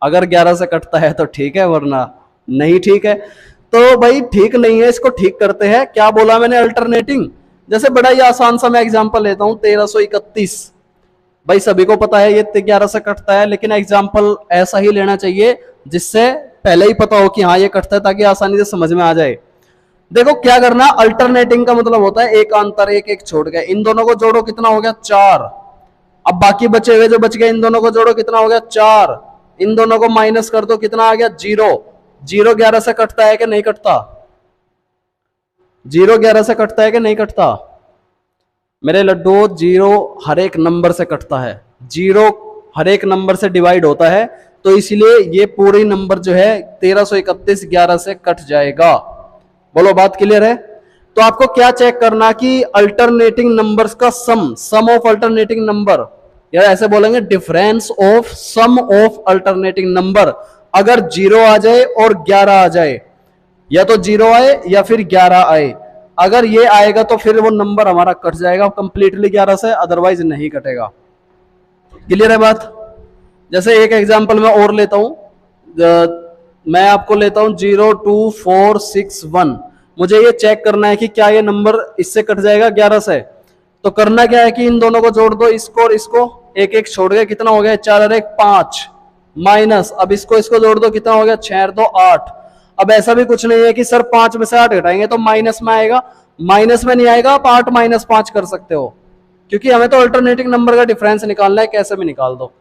अगर 11 से कटता है तो ठीक है, वरना नहीं ठीक है। तो भाई ठीक नहीं है, इसको ठीक करते हैं। क्या बोला मैंने? अल्टरनेटिंग। जैसे बड़ा ही आसान सा मैं एग्जाम्पल लेता हूं, 1331। भाई सभी को पता है ये 11 से कटता है, लेकिन एग्जाम्पल ऐसा ही लेना चाहिए जिससे पहले ही पता हो कि हाँ ये कटता है, ताकि आसानी से समझ में आ जाए। देखो क्या करना, अल्टरनेटिंग का मतलब होता है एक अंतर, एक एक छोड़ गए, इन दोनों को जोड़ो, कितना हो गया? 4। अब बाकी बचे हुए जो बच गए इन दोनों को जोड़ो, कितना हो गया? 4। इन दोनों को माइनस कर दो, कितना आ गया? 0। 0 11 से कटता है कि नहीं कटता? 0 11 से कटता है कि नहीं कटता? मेरे लड्डू 0 हर एक नंबर से कटता है, 0 हर एक नंबर से डिवाइड होता है, तो इसलिए ये पूरी नंबर जो है 1331 11 से कट जाएगा। बोलो बात क्लियर है? तो आपको क्या चेक करना कि अल्टरनेटिंग नंबर्स का सम ऑफ अल्टरनेटिंग नंबर, या ऐसे बोलेंगे difference of sum of alternating number, अगर 0 आ जाए और 11 आ जाए, या तो 0 आए या फिर 11 आए, अगर ये आएगा तो फिर वो नंबर हमारा कट जाएगा कंप्लीटली 11 से, अदरवाइज नहीं कटेगा। क्लियर है बात? जैसे एक एग्जांपल मैं और लेता हूं, मैं आपको लेता हूं 02461। मुझे ये चेक करना है कि क्या ये नंबर इससे कट जाएगा 11 से। तो करना क्या है कि इन दोनों को जोड़ दो, इसको और इसको, एक एक छोड़ गए, कितना हो गया? 4 और 1 5, माइनस, अब इसको इसको जोड़ दो, कितना हो गया? 6 और 2 8। अब ऐसा भी कुछ नहीं है कि सर 5 में से 8 घटाएंगे तो माइनस में आएगा, माइनस में नहीं आएगा, आप 8 माइनस 5 कर सकते हो, क्योंकि हमें तो अल्टरनेटिंग नंबर का डिफरेंस निकालना है, कैसे भी निकाल दो।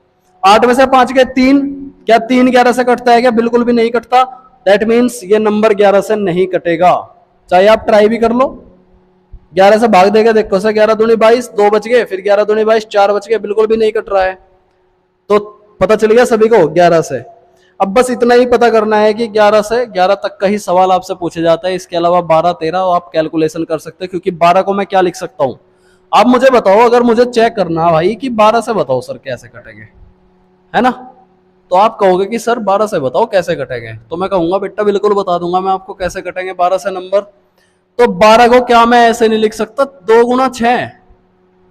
8 में से 5 के 3, क्या 3 11 से कटता है क्या? बिल्कुल भी नहीं कटता। दैट मीन्स ये नंबर 11 से नहीं कटेगा, चाहे आप ट्राई भी कर लो। 11 से भाग देगा, देखो सर 11 दूनी 22, 2 बच गए, फिर 11 दूनी 22, 4 बच गए, बिल्कुल भी नहीं कट रहा है। तो पता चल गया सभी को 11 से। अब बस इतना ही पता करना है कि 11 से 11 तक का ही सवाल आपसे पूछे जाता है, इसके अलावा 12 13 आप कैलकुलेशन कर सकते हैं, क्योंकि 12 को मैं क्या लिख सकता हूं? आप मुझे बताओ, अगर मुझे चेक करना भाई कि 12 से बताओ सर कैसे कटेंगे, है ना, तो आप कहोगे कि सर 12 से बताओ कैसे कटेंगे, तो मैं कहूंगा बेटा बिल्कुल बता दूंगा मैं आपको कैसे कटेंगे 12 से नंबर। तो 12 को क्या मैं ऐसे नहीं लिख सकता 2 गुना 6,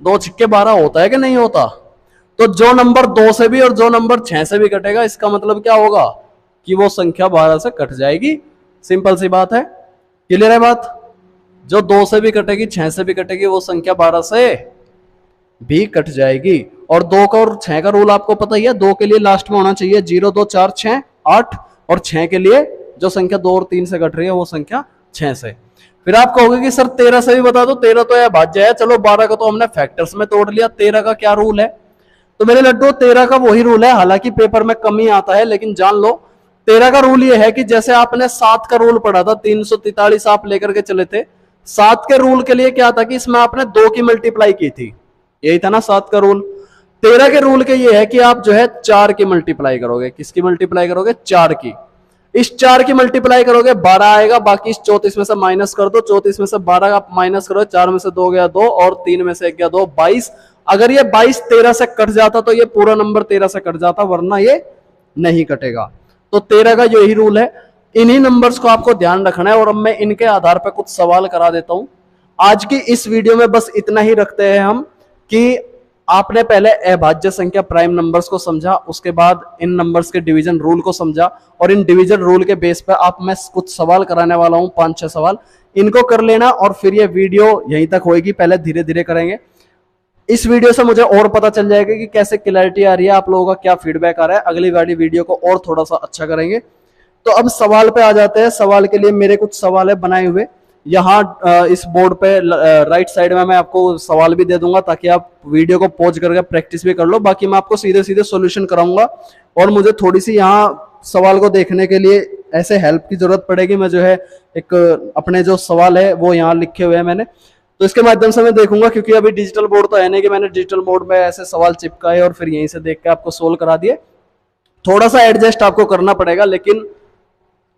2 छिक्के 12 होता है कि नहीं होता? तो जो नंबर 2 से भी और जो नंबर 6 से भी कटेगा, इसका मतलब क्या होगा कि वो संख्या 12 से कट जाएगी। सिंपल सी बात है। क्लियर है बात? जो 2 से भी कटेगी 6 से भी कटेगी, वो संख्या 12 से भी कट जाएगी। और 2 का और 6 का रूल आपको पता ही है, 2 के लिए लास्ट में होना चाहिए 0 2 4 6 8, और 6 के लिए जो संख्या 2 और 3 से कट रही है वो संख्या 6 से। फिर आप कहोगे कि सर 13 से भी बता दो, 13 तो यह भाज्य है, चलो 12 का तो हमने फैक्टर्स में तोड़ लिया, 13 का क्या रूल है? तो मेरे लड्डू 13 का वही रूल है, हालांकि पेपर में कम ही आता है, लेकिन जान लो 13 का रूल ये है कि जैसे आपने 7 का रूल पढ़ा था, 343 आप लेकर के चले थे, 7 के रूल के लिए क्या था कि इसमें आपने 2 की मल्टीप्लाई की थी, यही था ना 7 का रूल। 13 के रूल के ये है कि आप जो है 4 की मल्टीप्लाई करोगे। किसकी मल्टीप्लाई करोगे? 4 की। इस 4 की मल्टीप्लाई करोगे 12 आएगा, बाकी इस 34 में से माइनस कर दो, 34 में से 12 आप माइनस करो, 4 में से 2 गया 2 और 3 में से 1 गया 2, 22। अगर ये 22 13 से कट जाता तो ये पूरा नंबर 13 से कट जाता, वरना ये नहीं कटेगा। तो 13 का यही रूल है। इन्हीं नंबर्स को आपको ध्यान रखना है, और अब मैं इनके आधार पर कुछ सवाल करा देता हूं। आज की इस वीडियो में बस इतना ही रखते हैं हम कि आपने पहले अभाज्य संख्या प्राइम नंबर्स को समझा, उसके बाद इन नंबर्स के डिवीजन रूल को समझा, और इन डिवीजन रूल के बेस पर आप मैं कुछ सवाल कराने वाला हूं, 5-6 सवाल, इनको कर लेना और फिर ये वीडियो यहीं तक होगी। पहले धीरे धीरे करेंगे। इस वीडियो से मुझे और पता चल जाएगा कि कैसे क्लैरिटी आ रही है, आप लोगों का क्या फीडबैक आ रहा है। अगली वाली वीडियो को और थोड़ा सा अच्छा करेंगे। तो अब सवाल पे आ जाते हैं। सवाल के लिए मेरे कुछ सवाल है बनाए हुए, यहाँ इस बोर्ड पे राइट साइड में मैं आपको सवाल भी दे दूंगा ताकि आप वीडियो को पॉज करके प्रैक्टिस भी कर लो। बाकी मैं आपको सीधे सीधे सॉल्यूशन कराऊंगा और मुझे थोड़ी सी यहाँ सवाल को देखने के लिए ऐसे हेल्प की जरूरत पड़ेगी। मैं जो है एक अपने जो सवाल है वो यहाँ लिखे हुए हैं मैंने, तो इसके माध्यम से मैं देखूंगा, क्योंकि अभी डिजिटल बोर्ड तो है नहीं कि मैंने डिजिटल बोर्ड में ऐसे सवाल चिपकाए और फिर यहीं से देख के आपको सोल्व करा दिए। थोड़ा सा एडजस्ट आपको करना पड़ेगा, लेकिन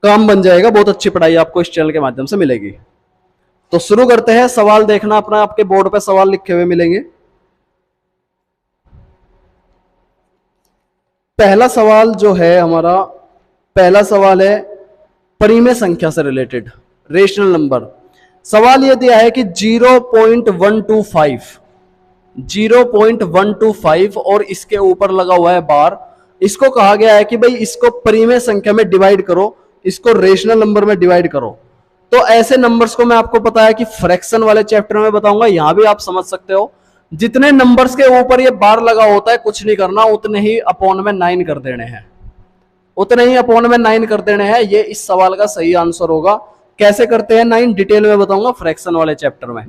काम बन जाएगा। बहुत अच्छी पढ़ाई आपको इस चैनल के माध्यम से मिलेगी। तो शुरू करते हैं। सवाल देखना अपना, आपके बोर्ड पे सवाल लिखे हुए मिलेंगे। पहला सवाल जो है हमारा, पहला सवाल है परिमेय संख्या से रिलेटेड, रेशनल नंबर। सवाल यह दिया है कि 0.125 और इसके ऊपर लगा हुआ है बार। इसको कहा गया है कि भाई इसको परिमेय संख्या में डिवाइड करो, इसको रेशनल नंबर में डिवाइड करो। तो ऐसे नंबर्स को मैं आपको पता है कि फ्रैक्शन वाले चैप्टर में बताऊंगा, यहां भी आप समझ सकते हो। जितने नंबर्स के ऊपर ये बार लगा होता है कुछ नहीं करना, उतने ही अपॉन में 9 कर देने हैं, उतने ही अपॉन में 9 कर देने हैं। ये इस सवाल का सही आंसर होगा। कैसे करते हैं 9 डिटेल में बताऊंगा फ्रैक्शन वाले चैप्टर में।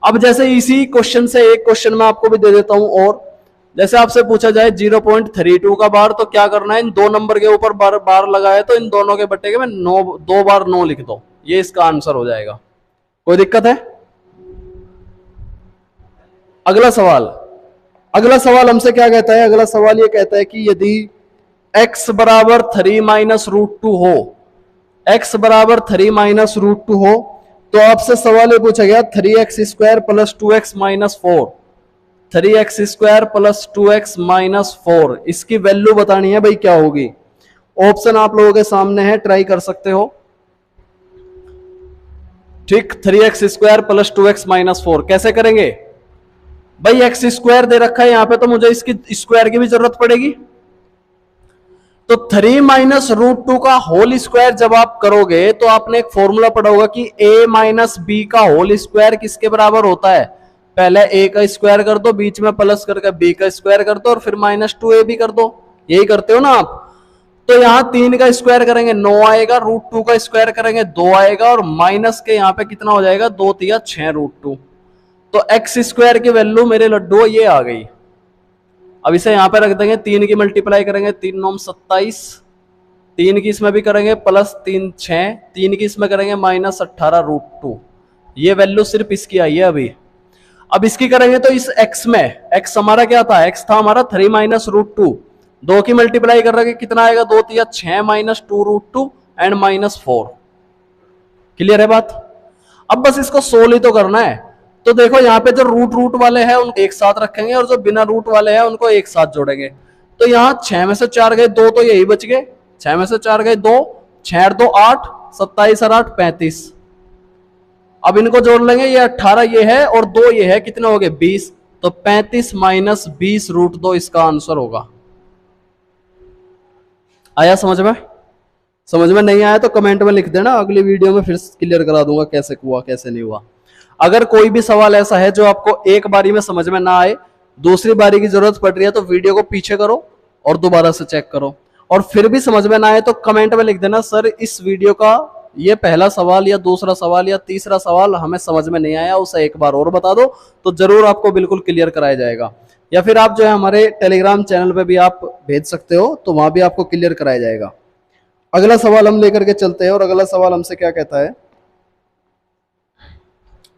अब जैसे इसी क्वेश्चन से एक क्वेश्चन मैं आपको भी दे देता हूं, और जैसे आपसे पूछा जाए 0.32 का बार, तो क्या करना है, इन दो नंबर के ऊपर बार लगा है तो इन दोनों के बट्टे के में 2 बार 9 लिख दो, ये इसका आंसर हो जाएगा। कोई दिक्कत है? अगला सवाल हमसे क्या कहता है? अगला सवाल ये कहता है कि यदि x बराबर 3 माइनस रूट 2 हो, x बराबर 3 माइनस रूट 2 हो, तो आपसे सवाल ये पूछा गया 3x square plus 2x minus 4, 3x square plus 2x minus 4, इसकी वैल्यू बतानी है भाई क्या होगी। ऑप्शन आप लोगों के सामने है, ट्राई कर सकते हो। ठीक, 3x square plus 2x minus 4 कैसे करेंगे भाई? x स्क्वायर दे रखा है यहां पे, तो मुझे इसकी स्क्वायर की भी जरूरत पड़ेगी। तो 3 माइनस रूट 2 का होल स्क्वायर जब आप करोगे तो आपने एक फॉर्मूला पढ़ा होगा कि a माइनस बी का होल स्क्वायर किसके बराबर होता है? पहले a का स्क्वायर कर दो, बीच में प्लस करके b का स्क्वायर कर दो और फिर माइनस 2a भी कर दो। यही करते हो ना आप? तो यहां 3 का स्क्वायर करेंगे 9 आएगा, रूट 2 का स्क्वायर करेंगे 2 आएगा, और माइनस के यहां पे कितना हो जाएगा? 2 3 6 रूट 2। तो x स्क्वायर की वैल्यू मेरे लड्डू ये आ गई। अब इसे यहां पे रख देंगे, 3 की मल्टीप्लाई करेंगे, 3 9 27, 3 की इसमें भी करेंगे प्लस 3 6, 3 की इसमें करेंगे माइनस 18 रूट 2। ये वैल्यू सिर्फ इसकी आई है अभी। अब इसकी करेंगे तो इस x में, x हमारा क्या था? x था हमारा 3 माइनस रूट 2, 2 की मल्टीप्लाई कर रहे कितना आएगा? 2 3 6 minus 2 root 2 and minus 4। Clear है बात? अब बस इसको सोल्व ही तो करना है। तो देखो यहाँ पे जो रूट वाले हैं उनको एक साथ रखेंगे और जो बिना रूट वाले हैं उनको एक साथ जोड़ेंगे। तो यहाँ 6 में से 4 गए 2, तो यही बच गए। 6 में से 4 गए 2, 6 2 8, 27 और 8 35। अब इनको जोड़ लेंगे, ये 18 ये है और 2 ये है, कितने हो गए? 20। तो 35 माइनस 20 रूट 2 इसका आंसर होगा। आया समझ में? समझ में नहीं आया तो कमेंट में लिख देना, अगली वीडियो में फिर क्लियर करा दूंगा कैसे हुआ कैसे नहीं हुआ। अगर कोई भी सवाल ऐसा है जो आपको एक बारी में समझ में ना आए, दूसरी बारी की जरूरत पड़ रही है, तो वीडियो को पीछे करो और दोबारा से चेक करो, और फिर भी समझ में ना आए तो कमेंट में लिख देना सर इस वीडियो का ये पहला सवाल या दूसरा सवाल या तीसरा सवाल हमें समझ में नहीं आया, उसे एक बार और बता दो, तो जरूर आपको बिल्कुल क्लियर कराया जाएगा। या फिर आप जो है हमारे टेलीग्राम चैनल पे भी आप भेज सकते हो, तो वहां भी आपको क्लियर कराया जाएगा। अगला सवाल हम लेकर के चलते हैं, और अगला सवाल हमसे क्या कहता है,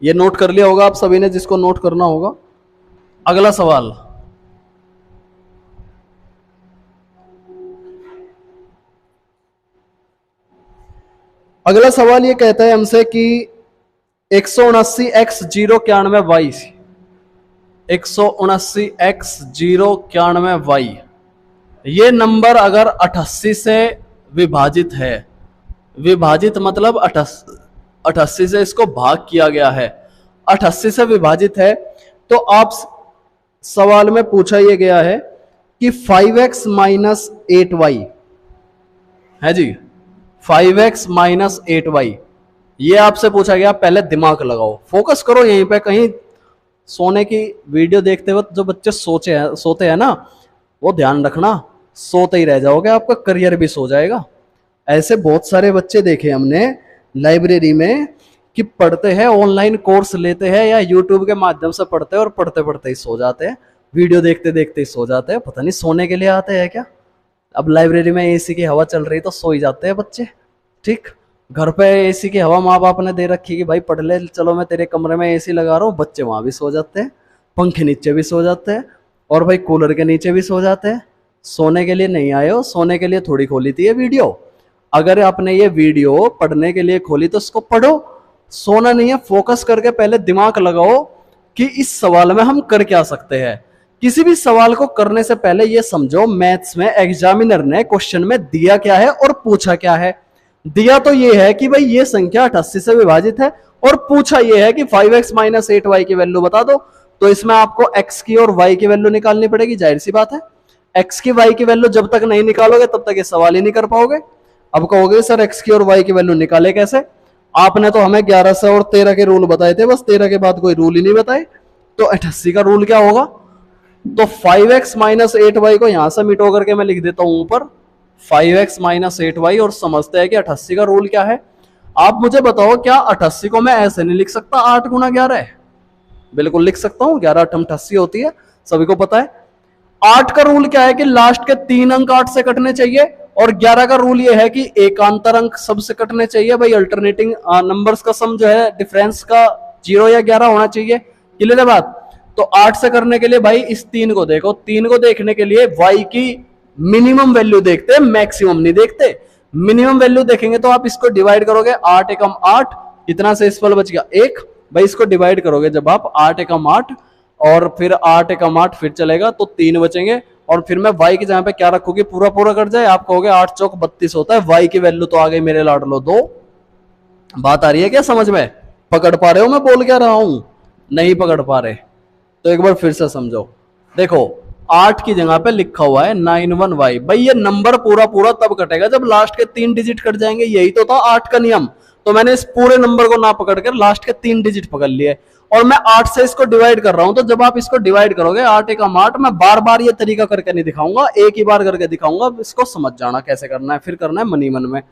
ये नोट कर लिया होगा आप सभी ने जिसको नोट करना होगा। अगला सवाल, ये कहता है हमसे कि 179x 091y, 179x 091y, ये नंबर अगर 88 से विभाजित है, विभाजित मतलब 88 से इसको भाग किया गया है, 88 से विभाजित है, तो आप सवाल में पूछा यह गया है कि 5x माइनस 8y है जी, 5x माइनस 8y, ये आपसे पूछा गया। पहले दिमाग लगाओ, फोकस करो यहीं पे। कहीं सोने की वीडियो देखते वक्त जो बच्चे सोते हैं ना, वो ध्यान रखना, सोते ही रह जाओगे, आपका करियर भी सो जाएगा। ऐसे बहुत सारे बच्चे देखे हमने लाइब्रेरी में कि पढ़ते हैं, ऑनलाइन कोर्स लेते हैं या यूट्यूब के माध्यम से पढ़ते हैं और पढ़ते पढ़ते ही सो जाते हैं, वीडियो देखते देखते ही सो जाते हैं। पता नहीं सोने के लिए आते हैं क्या। अब लाइब्रेरी में एसी की हवा चल रही तो सो ही जाते हैं बच्चे। ठीक, घर पे एसी की हवा माँ बाप ने दे रखी कि भाई पढ़ ले, चलो मैं तेरे कमरे में एसी लगा रहा हूँ, बच्चे वहां भी सो जाते हैं, पंखे नीचे भी सो जाते हैं, और भाई कूलर के नीचे भी सो जाते हैं। सोने के लिए नहीं आए हो, सोने के लिए थोड़ी खोली थी ये वीडियो। अगर आपने ये वीडियो पढ़ने के लिए खोली तो इसको पढ़ो, सोना नहीं है। फोकस करके पहले दिमाग लगाओ कि इस सवाल में हम कर क्या सकते हैं। किसी भी सवाल को करने से पहले ये समझो, मैथ्स में एग्जामिनर ने क्वेश्चन में दिया क्या है और पूछा क्या है। दिया तो ये है कि भाई ये संख्या 88 से विभाजित है, और पूछा ये है कि 5x माइनस 8y की वैल्यू बता दो। तो इसमें आपको x की और y की वैल्यू निकालनी पड़ेगी, जाहिर सी बात है। x की y की वैल्यू जब तक नहीं निकालोगे तब तक ये सवाल ही नहीं कर पाओगे। अब कहोगे सर x की और y की वैल्यू निकाले कैसे, आपने तो हमें 11 से और 13 के रूल बताए थे, बस 13 के बाद कोई रूल ही नहीं बताए। तो 88 का रूल क्या होगा, तो 5x माइनस 8y को यहां से मिटो करके मैं लिख देता हूं ऊपर 5x माइनस 8y, और समझते हैं कि 88 का रूल क्या है। आप मुझे बताओ, क्या 88 को मैं ऐसे नहीं लिख सकता 8 गुना 11? बिल्कुल लिख सकता हूं, 11 8 88 होती है, सभी को पता है। 8 का रूल क्या है कि लास्ट के 3 अंक 8 से कटने चाहिए, और 11 का रूल ये है कि एकांतर अंक सबसे कटने चाहिए। भाई अल्टरनेटिंग नंबर्स का सम जो है डिफरेंस का 0 या 11 होना चाहिए। क्लियर है बात। तो 8 से करने के लिए भाई इस 3 को देखो, 3 को देखने के लिए y की मिनिमम वैल्यू देखते हैं, मैक्सिमम नहीं देखते। मिनिमम वैल्यू देखेंगे तो आप इसको डिवाइड करोगे, 8 एकम 8, कितना से इस पल बच गया 1। भाई इसको डिवाइड करोगे जब आप 8 एकम 8, और फिर 8 एकम 8 फिर चलेगा तो 3 बचेंगे, और फिर मैं y की जगह पे क्या रखूंगी, पूरा पूरा कट जाए, आप कहोगे 8 चौक 32 होता है। y की वैल्यू तो आ गई मेरे लाडलो 2। बात आ रही है क्या समझ में, पकड़ पा रहे हो मैं बोल क्या रहा हूं, नहीं पकड़ पा रहे तो एक बार फिर से समझो। देखो 8 की जगह पे लिखा हुआ है 91y, भाई ये नंबर पूरा पूरा तब कटेगा जब लास्ट के 3 डिजिट कट जाएंगे, यही तो था 8 का नियम। तो मैंने इस पूरे नंबर को ना पकड़ कर लास्ट के 3 डिजिट पकड़ लिए, और मैं 8 से इसको डिवाइड कर रहा हूं। तो जब आप इसको डिवाइड करोगे 8 एकम 8, मैं बार बार ये तरीका करके नहीं दिखाऊंगा, एक ही बार करके दिखाऊंगा, इसको समझ जाना कैसे करना है, फिर करना है मनी मन में।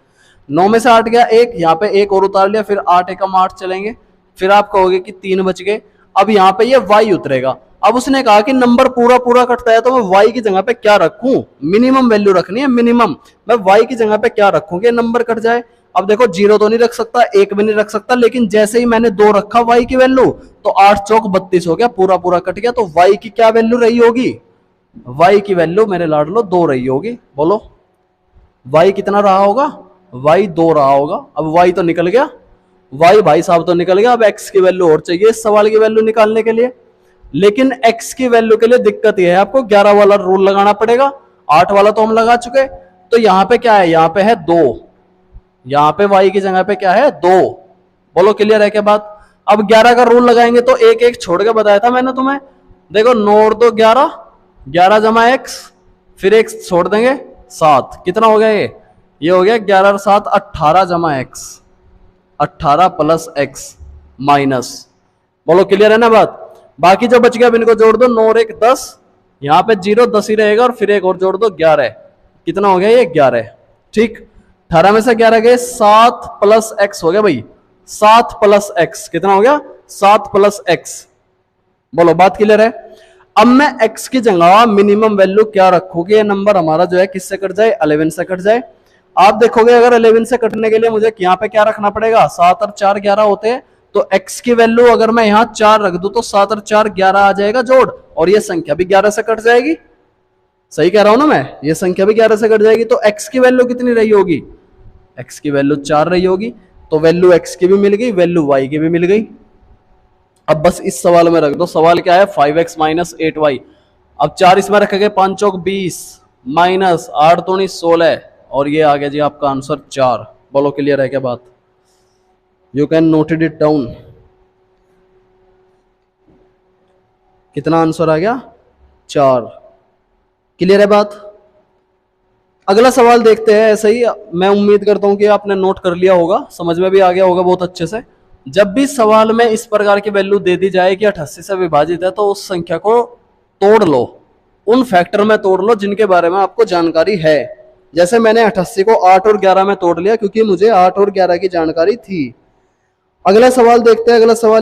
9 में से 8 गया 1, यहाँ पे 1 और उतार लिया, फिर 8 एकम 8 चलेंगे, फिर आप कहोगे कि 3 बच गए। अब यहाँ पे ये y उतरेगा। अब उसने कहा कि नंबर पूरा पूरा कटता है तो मैं y की जगह पे क्या रखूं, मिनिमम वैल्यू रखनी है, मिनिमम। मैं y की जगह पे क्या रखूं कि नंबर कट जाए। अब देखो 0 तो नहीं रख सकता, 1 भी नहीं रख सकता, लेकिन जैसे ही मैंने 2 रखा y की वैल्यू, तो 8 चौक 32 हो गया, पूरा पूरा कट गया। तो y की क्या वैल्यू रही होगी, y की वैल्यू मेरे लाडलो 2 रही होगी। बोलो y कितना रहा होगा, y 2 रहा होगा। अब y तो निकल गया, y भाई साहब तो निकल गया। अब x की वैल्यू और चाहिए इस सवाल की वैल्यू निकालने के लिए, लेकिन x की वैल्यू के लिए दिक्कत यह है, आपको 11 वाला रूल लगाना पड़ेगा, 8 वाला तो हम लगा चुके। तो यहां पे क्या है, यहां पे है 2, यहां पे y की जगह पे क्या है 2। बोलो क्लियर है क्या बात। अब 11 का रूल लगाएंगे तो एक एक छोड़ के बताया था मैंने तुम्हें। देखो 9 और 2 11, 11 जमा x, फिर एक छोड़ देंगे 7, कितना हो गया ये हो गया 11 और 7 18 जमा x, 18 प्लस x माइनस। बोलो क्लियर है ना बात। बाकी जो बच गया इनको जोड़ दो, 9 और 1 10, यहाँ पे 0 10 ही रहेगा, और फिर एक और जोड़ दो 11, कितना हो गया ये 11। ठीक, 18 में से 11 गए, 7 प्लस x हो गया भाई, 7 प्लस x कितना हो गया 7 प्लस x। बोलो बात क्लियर है। अब मैं x की जगह मिनिमम वैल्यू क्या रखूंगी, ये नंबर हमारा जो है किससे कट जाए, 11 से कट जाए। आप देखोगे अगर 11 से कटने के लिए मुझे यहाँ पे क्या रखना पड़ेगा, 7 और 4 11 होते हैं, तो x की वैल्यू अगर मैं यहाँ 4 रख दूं तो 7 और 4 11 आ जाएगा जोड़, और ये संख्या भी 11 से कट जाएगी। सही कह रहा हूं ना मैं, ये संख्या भी 11 से कट जाएगी। तो x की वैल्यू कितनी रही होगी, x की वैल्यू 4 रही होगी। तो वैल्यू x की भी मिल गई, वैल्यू y की भी मिल गई। अब बस इस सवाल में रख दो, सवाल क्या है 5x माइनस 8y। अब 4 इसमें रखेंगे, 5 चौक 20 माइनस 8 दूनी 16, और ये आ गया जी आपका आंसर 4। बोलो क्लियर है क्या बात। You can note it down. कितना आंसर आ गया 4। क्लियर है बात? अगला सवाल देखते हैं। ऐसे ही मैं उम्मीद करता हूं कि आपने नोट कर लिया होगा, समझ में भी आ गया होगा बहुत अच्छे से। जब भी सवाल में इस प्रकार की वैल्यू दे दी जाए कि 88 से विभाजित है, तो उस संख्या को तोड़ लो, उन फैक्टर में तोड़ लो जिनके बारे में आपको जानकारी है। जैसे मैंने 88 को 8 और 11 में तोड़ लिया, क्योंकि मुझे 8 और 11 की जानकारी थी। अगला सवाल देखते हैं। अगला सवाल